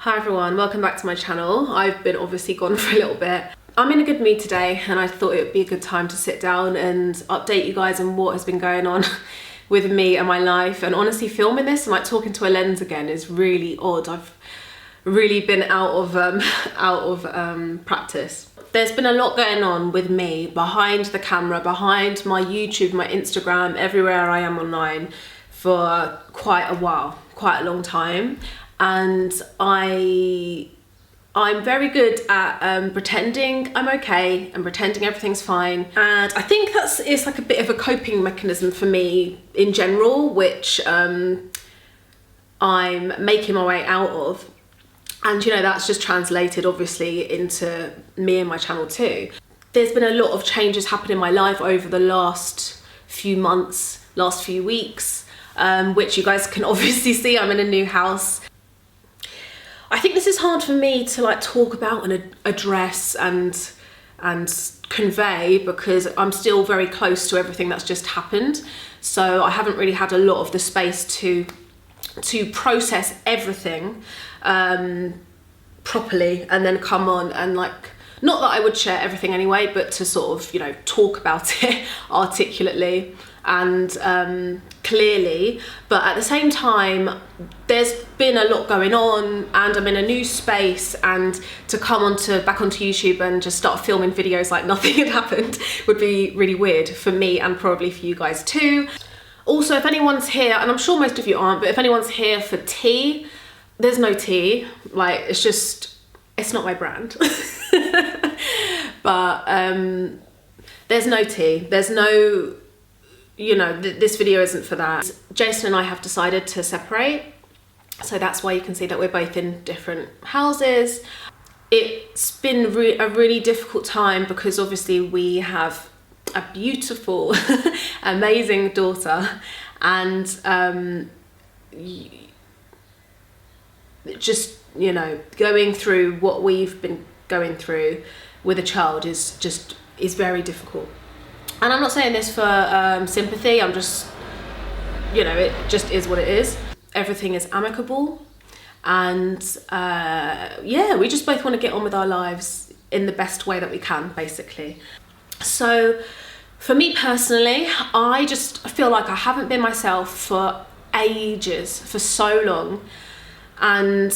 Hi everyone, welcome back to my channel. I've been obviously gone for a little bit. I'm in a good mood today and I thought it would be a good time to sit down and update you guys on what has been going on with me and my life. And honestly, filming this and like talking to a lens again is really odd. I've really been out of practice. There's been a lot going on with me behind the camera, behind my YouTube, my Instagram, everywhere I am online for quite a while, quite a long time. And I'm very good at pretending I'm okay and pretending everything's fine. And I think it's like a bit of a coping mechanism for me in general, which I'm making my way out of. And you know, that's just translated obviously into me and my channel too. There's been a lot of changes happening in my life over the last few months, last few weeks, which you guys can obviously see. I'm in a new house. I think this is hard for me to like talk about and address and convey because I'm still very close to everything that's just happened. So I haven't really had a lot of the space to process everything properly and then come on and like, not that I would share everything anyway, but to sort of, you know, talk about it articulately and clearly. But at the same time, there's been a lot going on and I'm in a new space, and to come back onto YouTube and just start filming videos like nothing had happened would be really weird for me and probably for you guys too. Also, if anyone's here, and I'm sure most of you aren't, but if anyone's here for tea, there's no tea. Like, it's not my brand. But there's no tea. There's no, you know, this video isn't for that. Jason and I have decided to separate. So that's why you can see that we're both in different houses. It's been a really difficult time because obviously we have a beautiful, amazing daughter, and just, you know, going through what we've been going through with a child is very difficult. And I'm not saying this for sympathy, I'm just, you know, it just is what it is. Everything is amicable, and yeah, we just both want to get on with our lives in the best way that we can, basically. So for me personally, I just feel like I haven't been myself for ages, for so long. And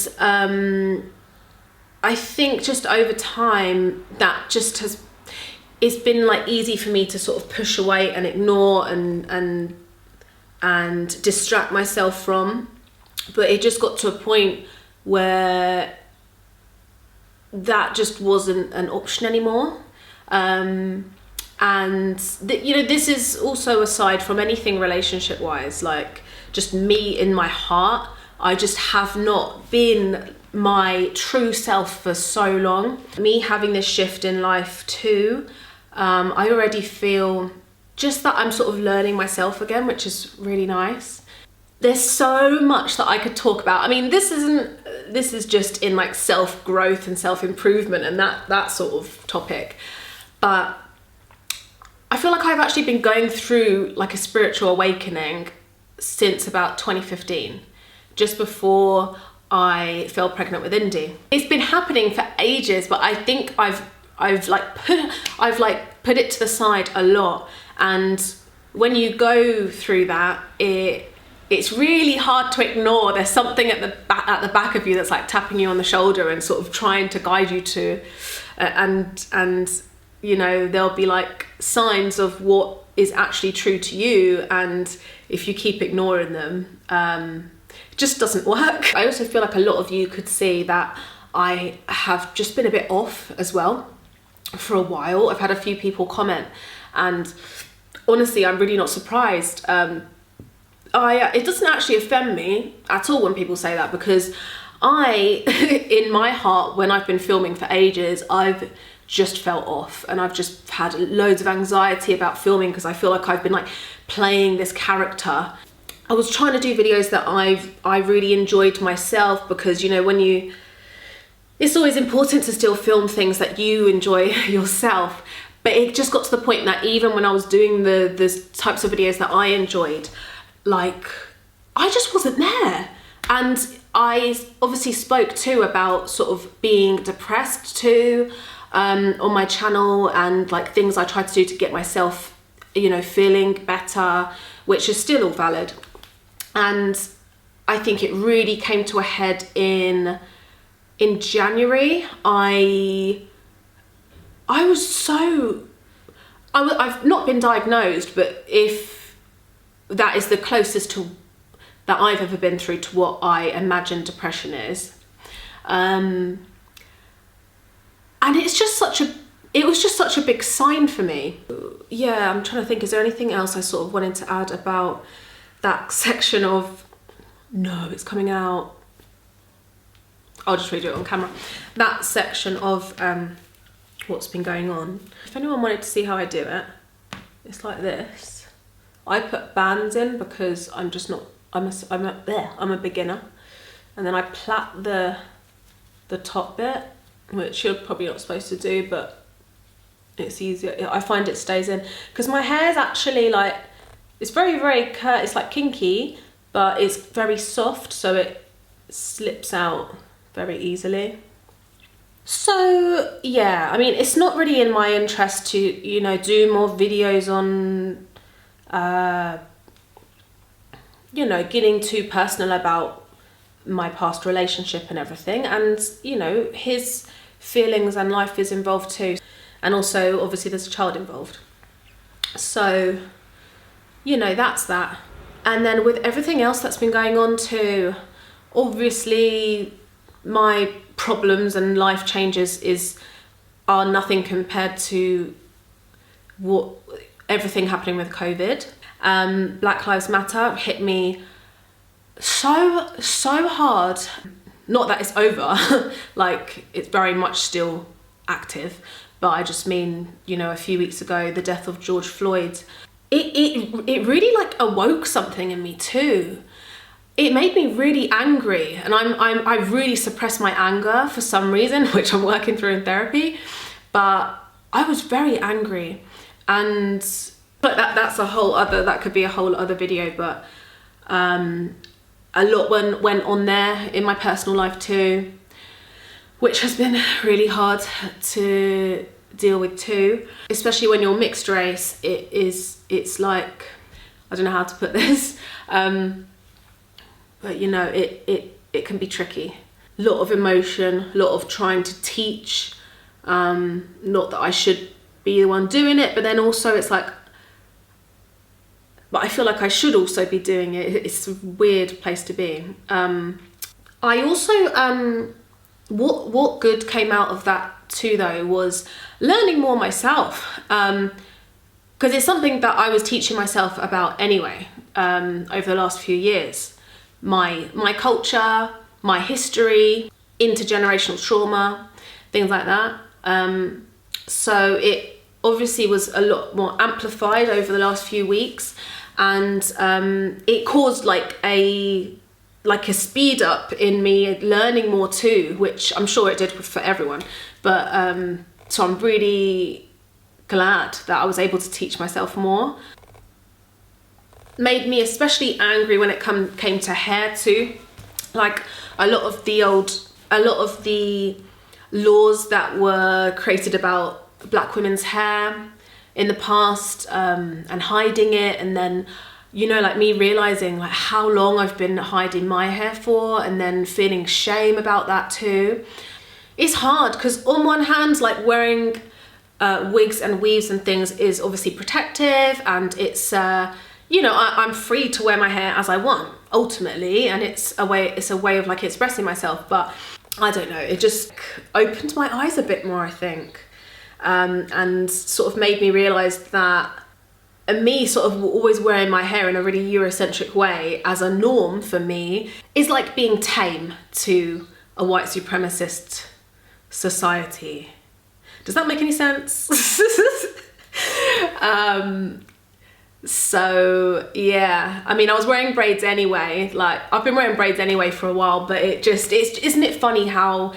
I think just over time that just it's been like easy for me to sort of push away and ignore and distract myself from. But it just got to a point where that just wasn't an option anymore. And you know, this is also aside from anything relationship wise, like just me in my heart. I just have not been my true self for so long. Me having this shift in life too, I already feel just that I'm sort of learning myself again, which is really nice. There's so much that I could talk about. I mean, this is just in like self-growth and self-improvement and that sort of topic. But I feel like I've actually been going through like a spiritual awakening since about 2015, just before I fell pregnant with Indy. It's been happening for ages, but I think I've put it to the side a lot. And when you go through that, it's really hard to ignore. There's something at the back of you that's like tapping you on the shoulder and sort of trying to guide you to, and you know, there'll be like signs of what is actually true to you, and if you keep ignoring them, it just doesn't work. I also feel like a lot of you could see that I have just been a bit off as well for a while. I've had a few people comment, and honestly, I'm really not surprised. It doesn't actually offend me at all when people say that, because in my heart, when I've been filming for ages, I've just felt off, and I've just had loads of anxiety about filming because I feel like I've been like playing this character. I was trying to do videos that I really enjoyed myself, because you know, it's always important to still film things that you enjoy yourself. But it just got to the point that even when I was doing the types of videos that I enjoyed, like I just wasn't there. And I obviously spoke too about sort of being depressed too on my channel, and like things I tried to do to get myself, you know, feeling better, which is still all valid. And I think it really came to a head in January. I've not been diagnosed, but if that is the closest to that I've ever been through to what I imagine depression is. And it was just such a big sign for me. Yeah, I'm trying to think, is there anything else I sort of wanted to add about that section of, no, it's coming out. I'll just redo it on camera. That section of what's been going on. If anyone wanted to see how I do it, it's like this. I put bands in because I'm just not, I'm a beginner. And then I plait the top bit, which you're probably not supposed to do, but it's easier. I find it stays in, because my hair's actually like, it's very, very it's like kinky, but it's very soft, so it slips out very easily. So yeah, I mean, it's not really in my interest to, you know, do more videos on, you know, getting too personal about my past relationship and everything. And, you know, his feelings and life is involved too. And also, obviously, there's a child involved. So, you know, that's that. And then with everything else that's been going on too, obviously, my problems and life changes are nothing compared to what everything happening with COVID. Black Lives Matter hit me so hard. Not that it's over, like it's very much still active, but I just mean, you know, a few weeks ago, the death of George Floyd, it really like awoke something in me too. It made me really angry, and I really suppressed my anger for some reason, which I'm working through in therapy, but I was very angry. And but that's a whole other, that could be a whole other video, but a lot went on there in my personal life too, which has been really hard to deal with too, especially when you're mixed race. It's like, I don't know how to put this, but you know, it can be tricky. A lot of emotion, a lot of trying to teach, not that I should be the one doing it, but then also it's like, but I feel like I should also be doing it. It's a weird place to be. I also, what good came out of that too though was learning more myself, because it's something that I was teaching myself about anyway, over the last few years. My culture, my history, intergenerational trauma, things like that. So it obviously was a lot more amplified over the last few weeks, and it caused like a speed up in me learning more too, which I'm sure it did for everyone. But so I'm really glad that I was able to teach myself more. Made me especially angry when it came to hair too. Like a lot of the laws that were created about Black women's hair in the past, and hiding it, and then, you know, like me realizing like how long I've been hiding my hair for, and then feeling shame about that too. It's hard because on one hand, like wearing wigs and weaves and things is obviously protective, and it's you know, I'm free to wear my hair as I want ultimately, and it's a way of like expressing myself. But I don't know, it just opened my eyes a bit more, I think, and sort of made me realize that me sort of always wearing my hair in a really Eurocentric way as a norm for me is like being tame to a white supremacist society. Does that make any sense? So yeah, I mean, I was wearing braids anyway. Like I've been wearing braids anyway for a while, but isn't it funny how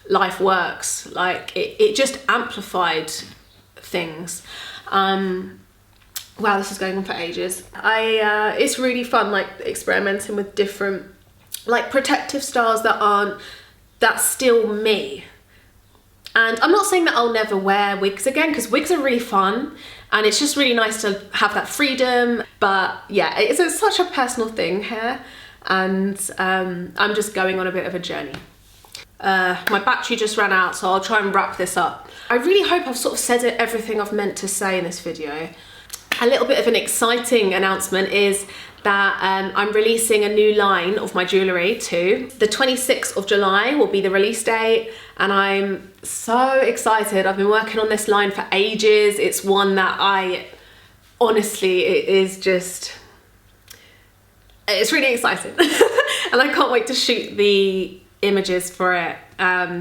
life works? Like it just amplified things. Wow, this is going on for ages. It's really fun, like experimenting with different like protective styles that's still me. And I'm not saying that I'll never wear wigs again, because wigs are really fun and it's just really nice to have that freedom. But yeah, it's such a personal thing here, and I'm just going on a bit of a journey. My battery just ran out, so I'll try and wrap this up. I really hope I've sort of said everything I've meant to say in this video. A little bit of an exciting announcement is that I'm releasing a new line of my jewellery too. The 26th of July will be the release date, and I'm so excited. I've been working on this line for ages. It's one that honestly, it's really exciting. And I can't wait to shoot the images for it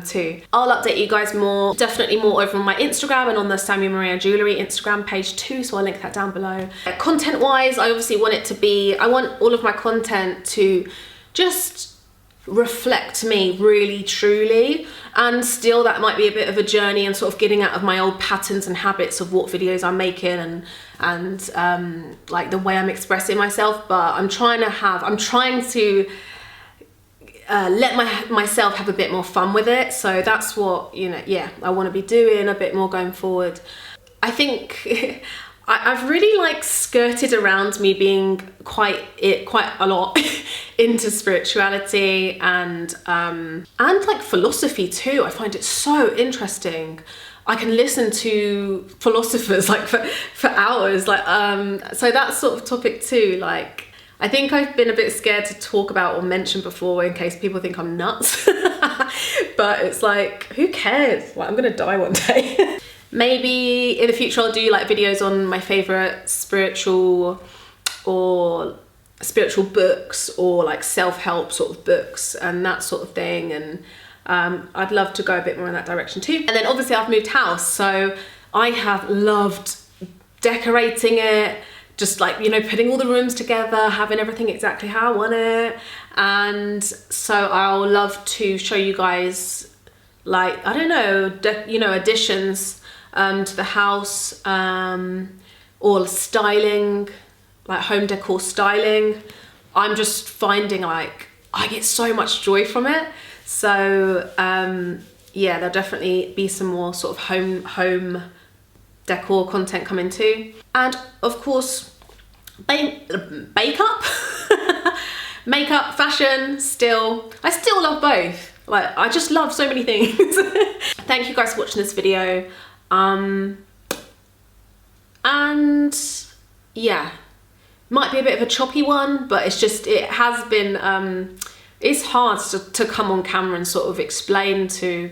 too. I'll update you guys more, definitely more over on my Instagram and on the Sammi Maria Jewellery Instagram page too, so I'll link that down below. Content wise, I obviously want I want all of my content to just reflect me really truly, and still that might be a bit of a journey and sort of getting out of my old patterns and habits of what videos I'm making and like the way I'm expressing myself. But I'm trying to let myself have a bit more fun with it. So that's what, yeah, I want to be doing a bit more going forward. I think I've really like skirted around me being quite a lot into spirituality and like philosophy too. I find it so interesting. I can listen to philosophers like for hours, like so that sort of topic too. Like, I think I've been a bit scared to talk about or mention before in case people think I'm nuts. But it's like, who cares? Like, I'm gonna die one day. Maybe in the future I'll do like videos on my favorite spiritual books, or like self-help sort of books and that sort of thing. And I'd love to go a bit more in that direction too. And then obviously I've moved house, so I have loved decorating it, just like, putting all the rooms together, having everything exactly how I want it. And so I'll love to show you guys, like, I don't know, additions to the house, or styling, like home decor styling. I'm just finding like I get so much joy from it. So yeah, there'll definitely be some more sort of home decor content coming too. And of course, makeup, fashion, I still love both. Like, I just love so many things. Thank you guys for watching this video. And yeah, might be a bit of a choppy one, but it has been, it's hard to come on camera and sort of explain to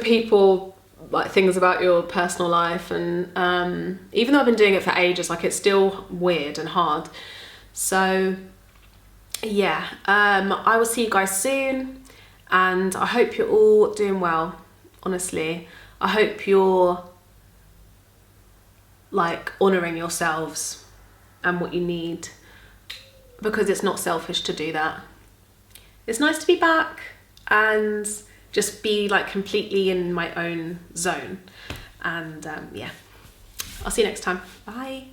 people like things about your personal life. And even though I've been doing it for ages, like, it's still weird and hard. So yeah, I will see you guys soon, and I hope you're all doing well. Honestly, I hope you're like honouring yourselves and what you need, because it's not selfish to do that. It's nice to be back and just be like completely in my own zone. And yeah, I'll see you next time. Bye.